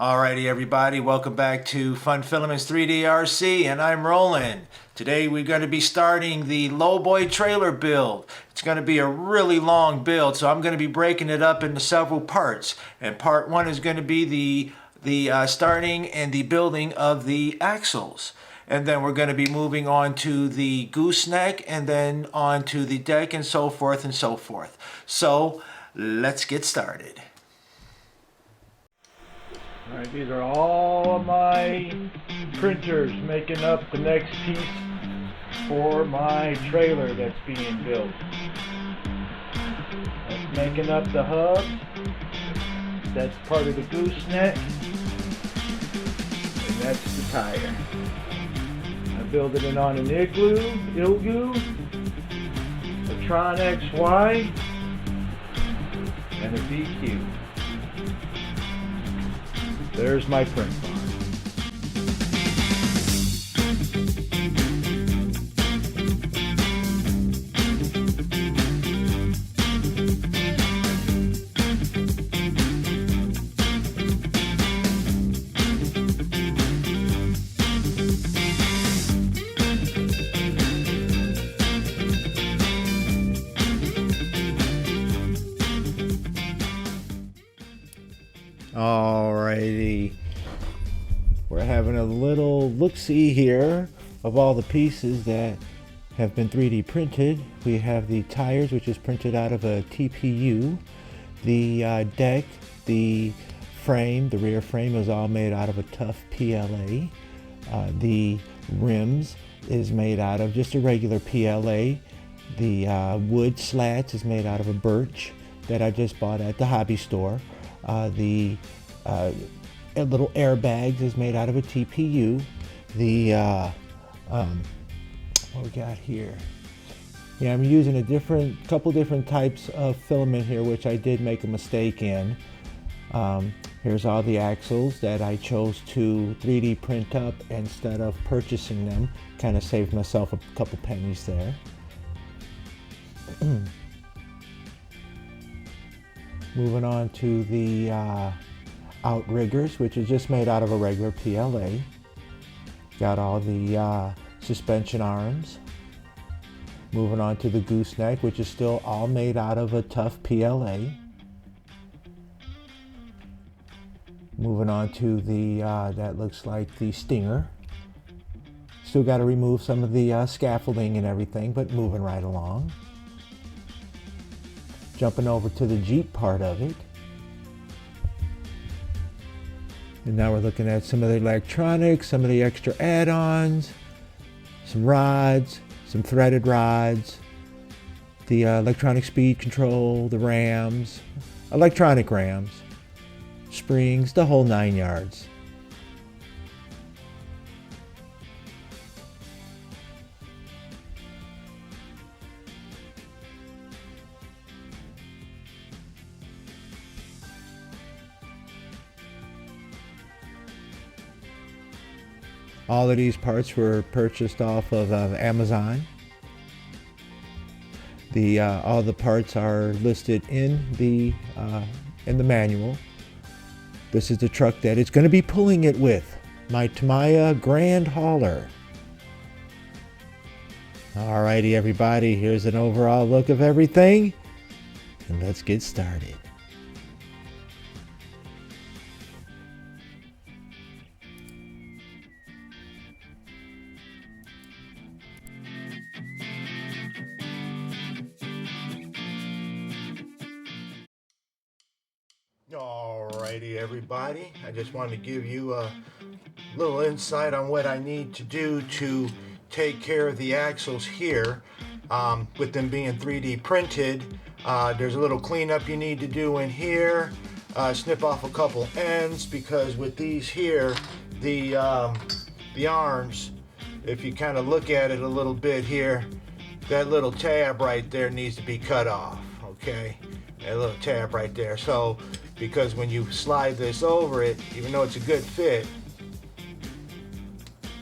Alrighty everybody, welcome back to Fun Filaments 3D RC, and I'm Roland. Today we're going to be starting the LowBoy trailer build. It's going to be a really long build, so I'm going to be breaking it up into several parts. And part one is going to be the starting and the building of the axles. And then we're going to be moving on to the gooseneck, and then on to the deck, and so forth and so forth. So let's get started. Alright, these are all of my printers making up the next piece for my trailer that's being built. That's making up the hub. That's part of the gooseneck. And that's the tire. I'm building it on an Ilgu, a Tron XY, and a DQ. There's my print farm. Alrighty, we're having a little look-see here of all the pieces that have been 3D printed. We have the tires, which is printed out of a TPU. The deck, the frame, the rear frame is all made out of a tough PLA. The rims is made out of just a regular PLA. The wood slats is made out of a birch that I just bought at the hobby store. The little airbags is made out of a TPU. The what we got here? Yeah, I'm using a couple different types of filament here, which I did make a mistake in. Here's all the axles that I chose to 3D print up instead of purchasing them. Kind of saved myself a couple pennies there. Moving on to the outriggers, which is just made out of a regular PLA. Got all the suspension arms. Moving on to the gooseneck, which is still all made out of a tough PLA. Moving on to the, that looks like the stinger. Still got to remove some of the scaffolding and everything, but moving right along. Jumping over to the Jeep part of it. And now we're looking at some of the electronics, some of the extra add-ons, some rods, some threaded rods, the electronic speed control, the rams, electronic rams, springs, the whole 9 yards. All of these parts were purchased off of Amazon. All the parts are listed in the manual. This is the truck that it's going to be pulling it with, my Tamiya Grand Hauler. Alrighty everybody, here's an overall look of everything, and let's get started. Alrighty everybody, I just wanted to give you a little insight on what I need to do to take care of the axles here. With them being 3D printed, there's a little cleanup you need to do in here. Snip off a couple ends, because with these here, the arms, if you kind of look at it a little bit here, that little tab right there needs to be cut off, okay? That little tab right there. So because when you slide this over it, even though it's a good fit,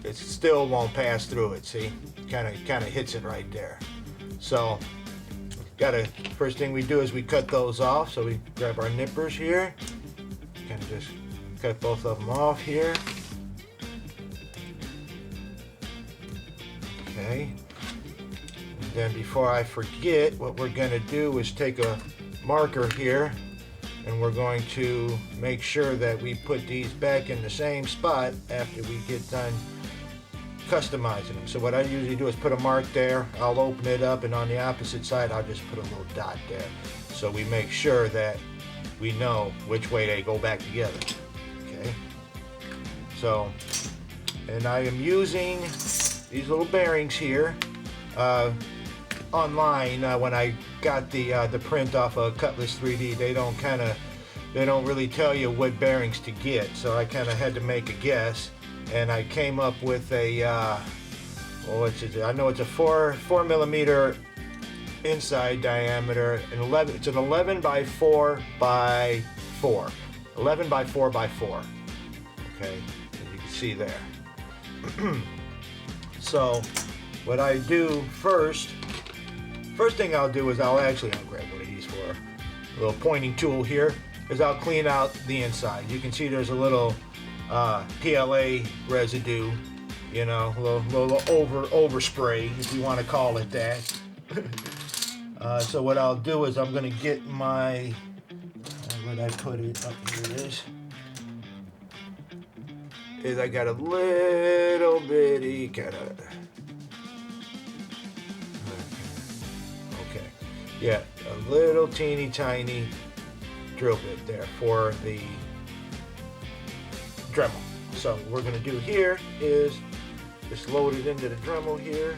it still won't pass through it. See, kind of hits it right there. So first thing we do is we cut those off. So we grab our nippers here, kind of just cut both of them off here. Okay. And then before I forget, what we're going to do is take a marker here, and we're going to make sure that we put these back in the same spot after we get done customizing them. So what I usually do is put a mark there, I'll open it up, and on the opposite side I'll just put a little dot there, so we make sure that we know which way they go back together. Okay, so, and I am using these little bearings here online. When I got the print off of Cutlass 3D, they don't really tell you what bearings to get, so I kind of had to make a guess, and I came up with a well, I know it's a 4 millimeter inside diameter, and it's an 11 by 4 by 4, 11 by 4 by 4. Okay, as you can see there. So what I do first thing I'll do is I'll grab one of these for a little pointing tool here, is I'll clean out the inside. You can see there's a little PLA residue, you know, a little overspray, if you want to call it that. So what I'll do is I'm going to get my, where did I put it? Up here it is I got a little bitty kind of, okay, yeah, a little teeny tiny drill bit there for the Dremel. So what we're going to do here is just load it into the Dremel here.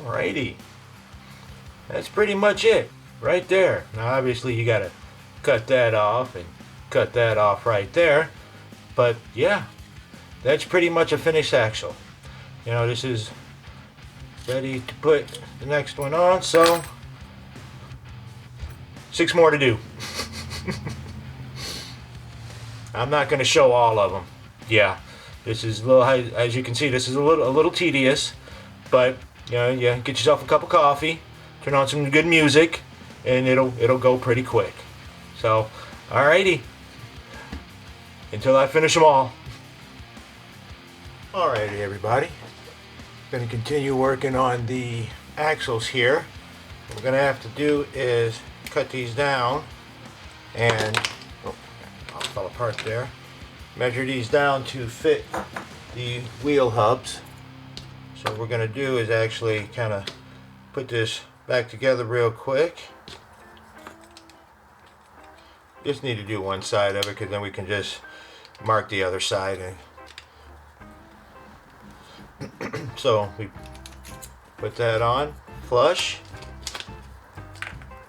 Alrighty, that's pretty much it right there. Now obviously you gotta cut that off and cut that off right there, but yeah, that's pretty much a finished axle. You know, this is ready to put the next one on, so 6 more to do. I'm not going to show all of them. Yeah, this is a little, as you can see, this is a little tedious, but you know, yeah, get yourself a cup of coffee, turn on some good music, and it'll go pretty quick. So, alrighty. Until I finish them all. Alrighty, everybody. Going to continue working on the axles here. What we're going to have to do is cut these down and I fell apart there. Measure these down to fit the wheel hubs. So what we're going to do is actually kind of put this back together real quick. Just need to do one side of it because then we can just mark the other side. And so we put that on flush.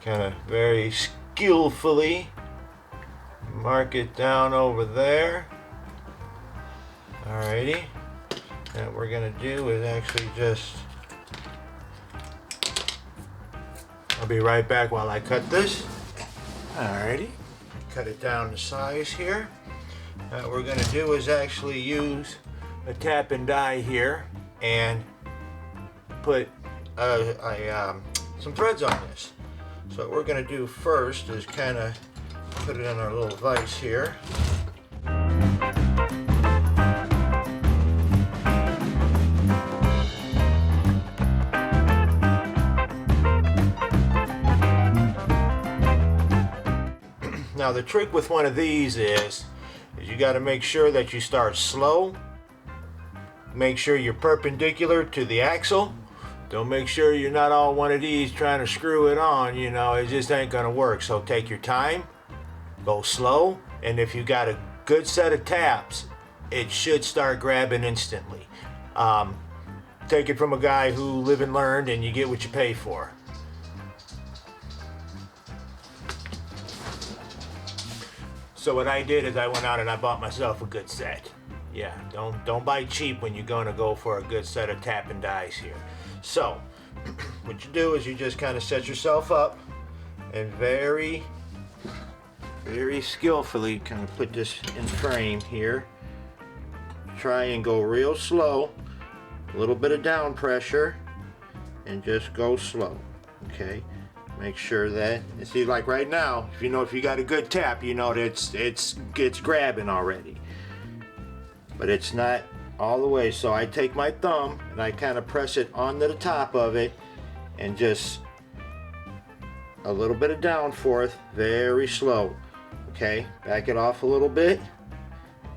Kind of very skillfully mark it down over there. Alrighty. And what we're going to do is actually just... I'll be right back while I cut this. Alrighty. Cut it down to size here. What we're going to do is actually use a tap and die here and put some threads on this. So what we're going to do first is kind of put it in our little vise here. Now the trick with one of these is you got to make sure that you start slow. Make sure you're perpendicular to the axle. Don't make sure you're not on one of these trying to screw it on, you know, it just ain't gonna work. So take your time, go slow, and if you got a good set of taps, it should start grabbing instantly. Take it from a guy who lived and learned, and you get what you pay for. So what I did is I went out and I bought myself a good set. Yeah, don't buy cheap when you're gonna go for a good set of tap and dies here. So, what you do is you just kind of set yourself up and very, very skillfully kind of put this in frame here. Try and go real slow, a little bit of down pressure, and just go slow, okay? Make sure that, you see, like right now, if you got a good tap, you know that it's grabbing already. But it's not all the way, so I take my thumb and I kind of press it onto the top of it and just a little bit of down forth, very slow. Okay, back it off a little bit,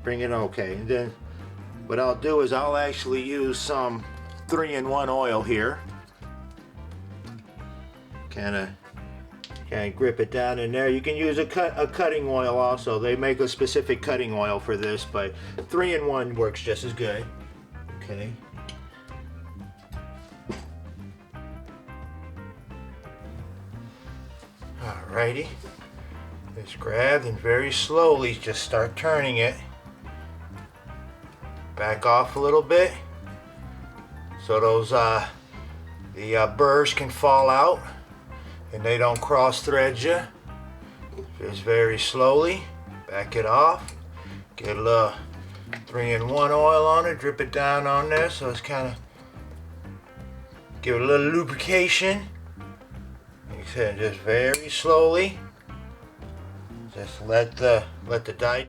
bring it okay. And then what I'll do is I'll actually use some 3-in-1 oil here. Kind of grip it down in there. You can use a cutting oil also. They make a specific cutting oil for this, but 3-in-1 works just as good. Okay. Alrighty. Just grab and very slowly just start turning it. Back off a little bit so those the burrs can fall out and they don't cross thread you. Just very slowly back it off. Get a little 3-in-1 oil on it, drip it down on there so it's kind of give it a little lubrication. Like I said, just very slowly. Just let the die.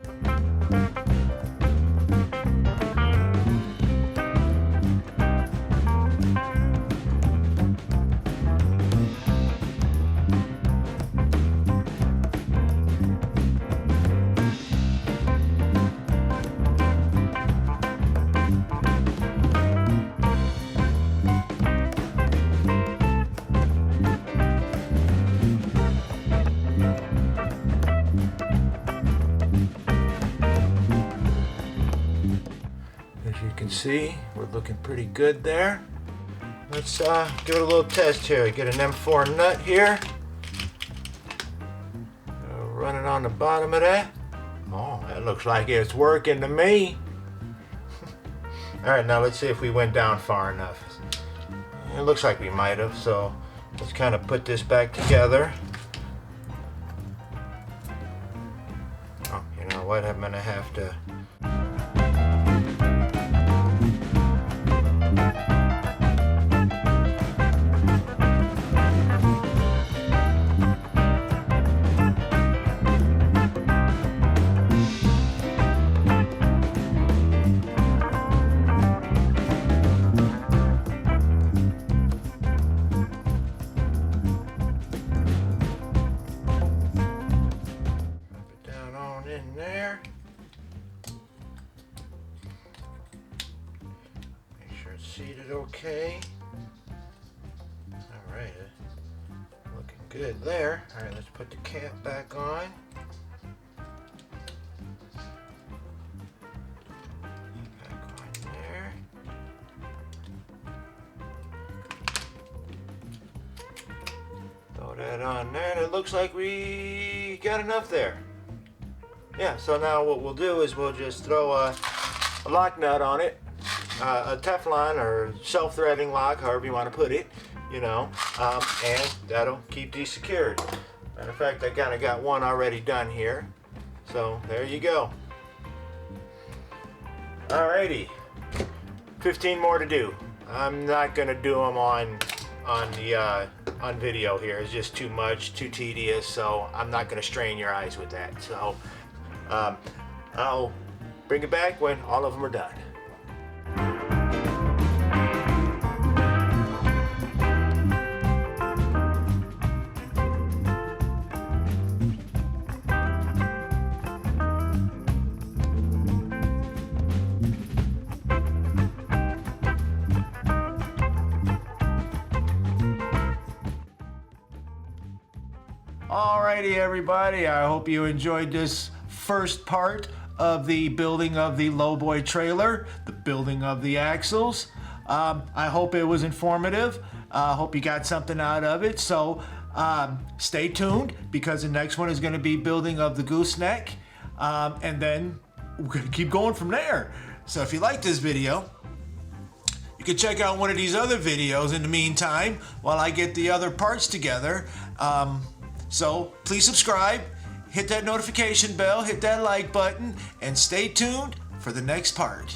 See, we're looking pretty good there. Let's give it a little test here. Get an M4 nut here. Run it on the bottom of that. Oh, that looks like it's working to me. Alright, now let's see if we went down far enough. It looks like we might have, so let's kind of put this back together. Oh, you know what? I'm gonna have to right, looking good there. All right, let's put the cap back on. Back on there. Throw that on there, and it looks like we got enough there. Yeah, so now what we'll do is we'll just throw a lock nut on it, a Teflon or self-threading lock, however you want to put it, you know, and that'll keep these secured. Matter of fact, I kind of got one already done here, so there you go. Alrighty, 15 more to do. I'm not gonna do them on video here. It's just too much, too tedious, so I'm not gonna strain your eyes with that. So I'll bring it back when all of them are done. Alrighty, everybody, I hope you enjoyed this first part of the building of the LowBoy trailer, the building of the axles. I hope it was informative. I hope you got something out of it. So stay tuned, because the next one is going to be building of the gooseneck, and then we're going to keep going from there. So if you like this video, you can check out one of these other videos in the meantime while I get the other parts together. So please subscribe, hit that notification bell, hit that like button, and stay tuned for the next part.